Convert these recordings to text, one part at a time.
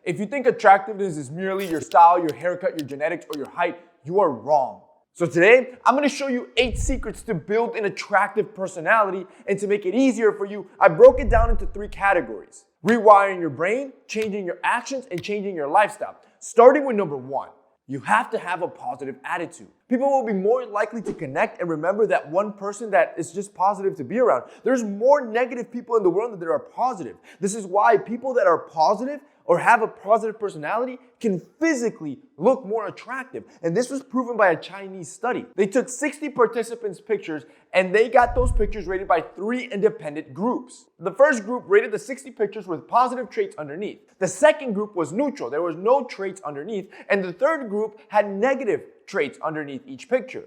If you think attractiveness is merely your style, your haircut, your genetics, or your height, you are wrong. So today, I'm gonna show you 8 secrets to build an attractive personality, and to make it easier for you, I broke it down into 3 categories. Rewiring your brain, changing your actions, and changing your lifestyle. Starting with number 1. You have to have a positive attitude. People will be more likely to connect and remember that one person that is just positive to be around. There's more negative people in the world than there are positive. This is why people that are positive or have a positive personality can physically look more attractive. And this was proven by a Chinese study. They took 60 participants' pictures and they got those pictures rated by 3 independent groups. The first group rated the 60 pictures with positive traits underneath. The second group was neutral. There was no traits underneath. And the third group had negative traits underneath each picture.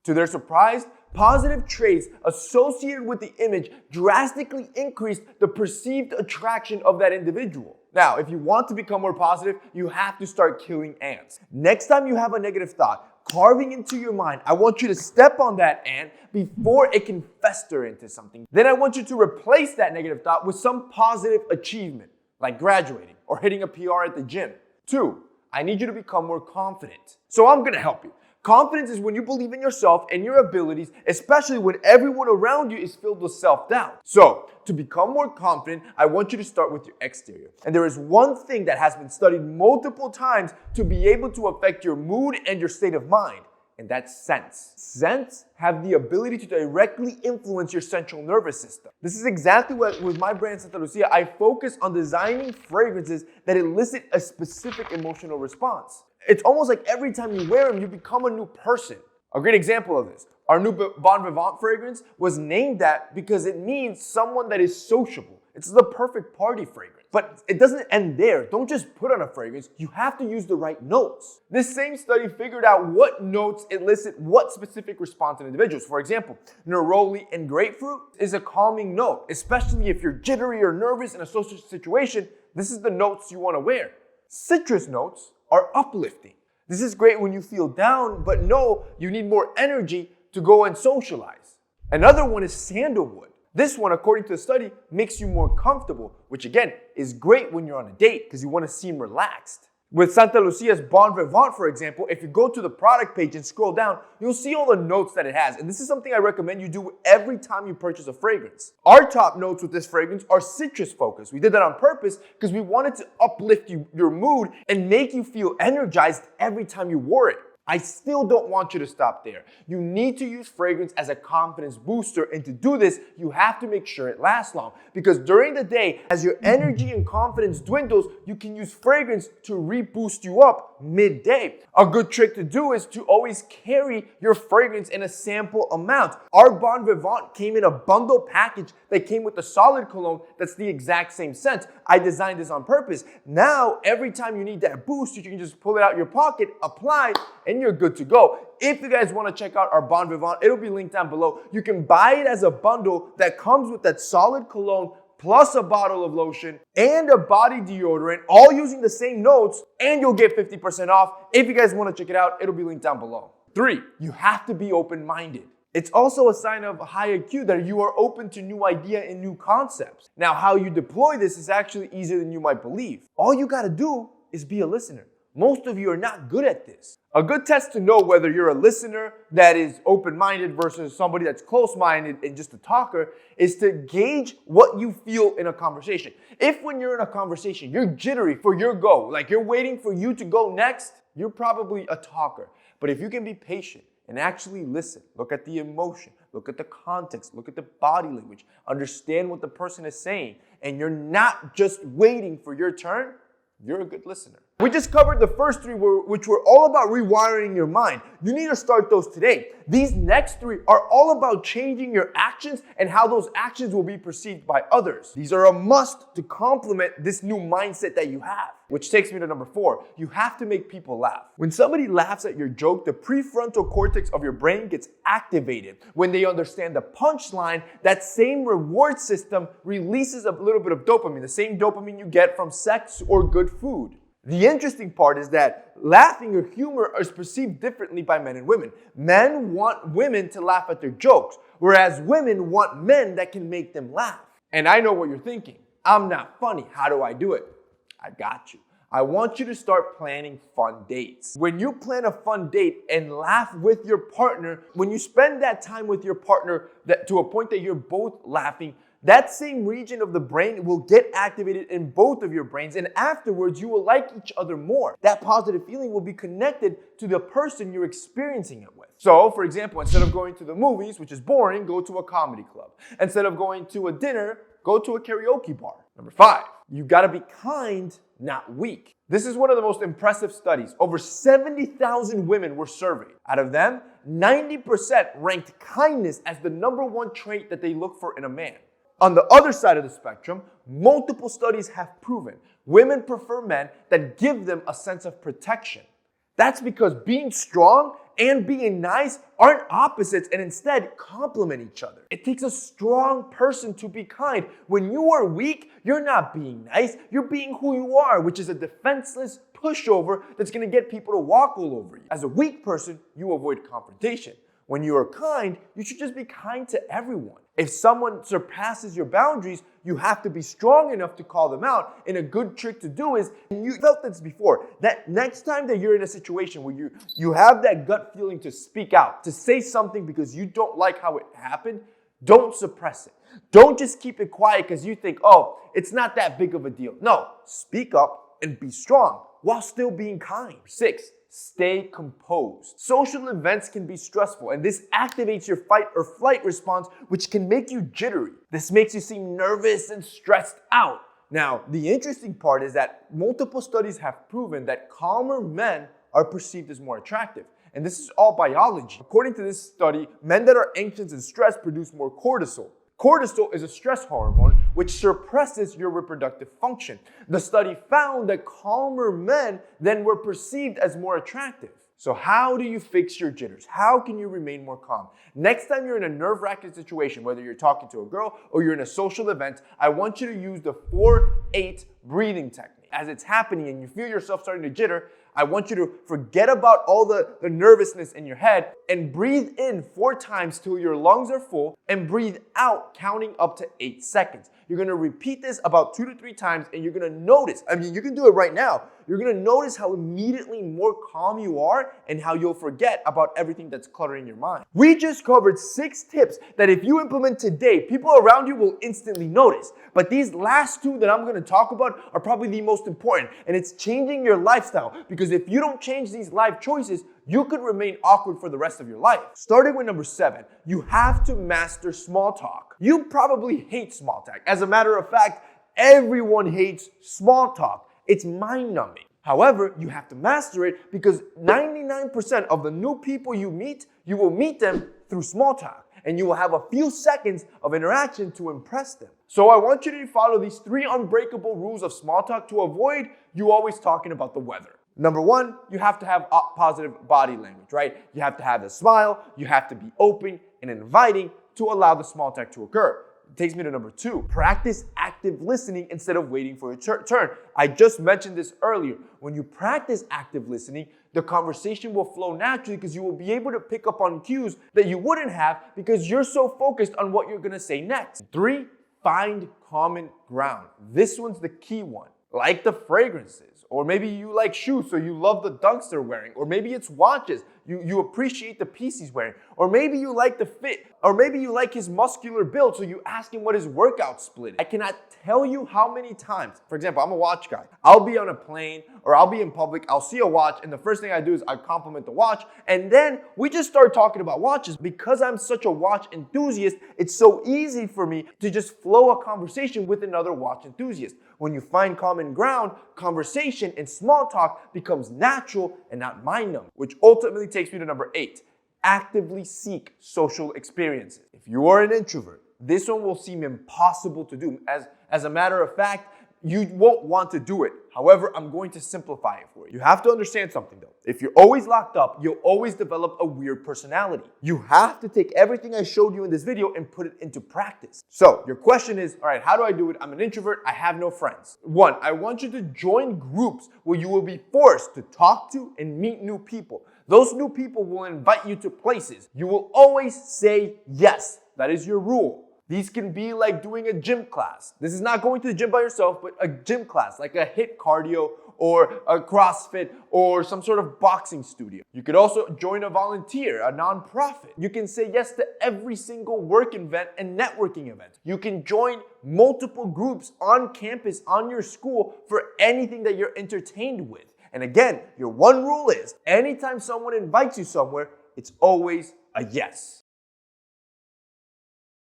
To their surprise, positive traits associated with the image drastically increased the perceived attraction of that individual. Now, if you want to become more positive, you have to start killing ants. Next time you have a negative thought carving into your mind, I want you to step on that ant before it can fester into something. Then I want you to replace that negative thought with some positive achievement, like graduating or hitting a PR at the gym. 2, I need you to become more confident. So I'm gonna help you. Confidence is when you believe in yourself and your abilities, especially when everyone around you is filled with self-doubt. So, to become more confident, I want you to start with your exterior. And there is one thing that has been studied multiple times to be able to affect your mood and your state of mind, and that's scents. Scents have the ability to directly influence your central nervous system. This is exactly what, with my brand Santa Lucia, I focus on designing fragrances that elicit a specific emotional response. It's almost like every time you wear them, you become a new person. A great example of this, our new Bon Vivant fragrance was named that because it means someone that is sociable. It's the perfect party fragrance. But it doesn't end there. Don't just put on a fragrance. You have to use the right notes. This same study figured out what notes elicit what specific response in individuals. For example, neroli and grapefruit is a calming note, especially if you're jittery or nervous in a social situation. This is the notes you want to wear. Citrus notes are uplifting. This is great when you feel down, but know you need more energy to go and socialize. Another one is sandalwood. This one, according to the study, makes you more comfortable, which again is great when you're on a date because you want to seem relaxed. With Santa Lucia's Bon Vivant, for example, if you go to the product page and scroll down, you'll see all the notes that it has. And this is something I recommend you do every time you purchase a fragrance. Our top notes with this fragrance are citrus focused. We did that on purpose because we wanted to uplift your mood and make you feel energized every time you wore it. I still don't want you to stop there. You need to use fragrance as a confidence booster, and to do this, you have to make sure it lasts long. Because during the day, as your energy and confidence dwindles, you can use fragrance to reboost you up midday. A good trick to do is to always carry your fragrance in a sample amount. Our Bon Vivant came in a bundle package that came with a solid cologne that's the exact same scent. I designed this on purpose. Now, every time you need that boost, you can just pull it out your pocket, apply, and you're good to go. If you guys want to check out our Bon Vivant, it'll be linked down below. You can buy it as a bundle that comes with that solid cologne plus a bottle of lotion and a body deodorant, all using the same notes, and you'll get 50% off. If you guys want to check it out, it'll be linked down below. 3, you have to be open-minded. It's also a sign of high IQ that you are open to new ideas and new concepts. Now, how you deploy this is actually easier than you might believe. All you got to do is be a listener. Most of you are not good at this. A good test to know whether you're a listener that is open-minded versus somebody that's close-minded and just a talker is to gauge what you feel in a conversation. If when you're in a conversation, you're jittery for your go, like you're waiting for you to go next, you're probably a talker. But if you can be patient and actually listen, look at the emotion, look at the context, look at the body language, understand what the person is saying, and you're not just waiting for your turn, you're a good listener. We just covered the first 3, which were all about rewiring your mind. You need to start those today. These next 3 are all about changing your actions and how those actions will be perceived by others. These are a must to complement this new mindset that you have. Which takes me to number 4. You have to make people laugh. When somebody laughs at your joke, the prefrontal cortex of your brain gets activated. When they understand the punchline, that same reward system releases a little bit of dopamine, the same dopamine you get from sex or good food. The interesting part is that laughing or humor is perceived differently by men and women. Men want women to laugh at their jokes, whereas women want men that can make them laugh. And I know what you're thinking. I'm not funny. How do I do it? I got you. I want you to start planning fun dates. When you plan a fun date and laugh with your partner, when you spend that time with your partner to a point that you're both laughing, that same region of the brain will get activated in both of your brains, and afterwards you will like each other more. That positive feeling will be connected to the person you're experiencing it with. So, for example, instead of going to the movies, which is boring, go to a comedy club. Instead of going to a dinner, go to a karaoke bar. Number 5, you gotta be kind, not weak. This is one of the most impressive studies. Over 70,000 women were surveyed. Out of them, 90% ranked kindness as the number one trait that they look for in a man. On the other side of the spectrum, multiple studies have proven women prefer men that give them a sense of protection. That's because being strong and being nice aren't opposites and instead complement each other. It takes a strong person to be kind. When you are weak, you're not being nice, you're being who you are, which is a defenseless pushover that's gonna get people to walk all over you. As a weak person, you avoid confrontation. When you are kind, you should just be kind to everyone. If someone surpasses your boundaries, you have to be strong enough to call them out. And a good trick to do is, and you felt this before, that next time that you're in a situation where you have that gut feeling to speak out, to say something because you don't like how it happened, don't suppress it. Don't just keep it quiet because you think, oh, it's not that big of a deal. No, speak up and be strong while still being kind. 6, stay composed. Social events can be stressful, and this activates your fight or flight response, which can make you jittery. This makes you seem nervous and stressed out. Now, the interesting part is that multiple studies have proven that calmer men are perceived as more attractive. And this is all biology. According to this study, men that are anxious and stressed produce more cortisol. Cortisol is a stress hormone which suppresses your reproductive function. The study found that calmer men then were perceived as more attractive. So how do you fix your jitters? How can you remain more calm? Next time you're in a nerve-wracking situation, whether you're talking to a girl or you're in a social event, I want you to use the 4-8 breathing technique. As it's happening and you feel yourself starting to jitter, I want you to forget about all the nervousness in your head and breathe in 4 times till your lungs are full and breathe out counting up to 8 seconds. You're gonna repeat this about 2 to 3 times and you're gonna notice, you can do it right now. You're gonna notice how immediately more calm you are and how you'll forget about everything that's cluttering your mind. We just covered 6 tips that if you implement today, people around you will instantly notice. But these last 2 that I'm gonna talk about are probably the most important, and it's changing your lifestyle, because if you don't change these life choices, you could remain awkward for the rest of your life. Starting with number 7, you have to master small talk. You probably hate small talk. As a matter of fact, everyone hates small talk. It's mind-numbing. However, you have to master it because 99% of the new people you meet, you will meet them through small talk, and you will have a few seconds of interaction to impress them. So I want you to follow these 3 unbreakable rules of small talk to avoid you always talking about the weather. Number 1, you have to have positive body language, right? You have to have a smile, you have to be open and inviting to allow the small talk to occur. It takes me to number 2, practice active listening instead of waiting for your turn. I just mentioned this earlier. When you practice active listening, the conversation will flow naturally because you will be able to pick up on cues that you wouldn't have because you're so focused on what you're gonna say next. 3, find common ground. This one's the key one. Like the fragrances. Or maybe you like shoes, so you love the dunks they're wearing. Or maybe it's watches. You appreciate the piece he's wearing. Or maybe you like the fit. Or maybe you like his muscular build, so you ask him what his workout split is. I cannot tell you how many times, for example, I'm a watch guy. I'll be on a plane or I'll be in public, I'll see a watch, and the first thing I do is I compliment the watch, and then we just start talking about watches. Because I'm such a watch enthusiast, it's so easy for me to just flow a conversation with another watch enthusiast. When you find common ground, conversation and small talk becomes natural and not mind-numbing, which ultimately takes me to number 8. Actively seek social experiences. If you are an introvert, this one will seem impossible to do. As a matter of fact, you won't want to do it. However, I'm going to simplify it for you. You have to understand something though. If you're always locked up, you'll always develop a weird personality. You have to take everything I showed you in this video and put it into practice. So your question is, all right, how do I do it? I'm an introvert. I have no friends. 1, I want you to join groups where you will be forced to talk to and meet new people. Those new people will invite you to places. You will always say yes. That is your rule. These can be like doing a gym class. This is not going to the gym by yourself, but a gym class, like a HIIT cardio or a CrossFit or some sort of boxing studio. You could also join a volunteer, a nonprofit. You can say yes to every single work event and networking event. You can join multiple groups on campus, on your school, for anything that you're entertained with. And again, your one rule is anytime someone invites you somewhere, it's always a yes.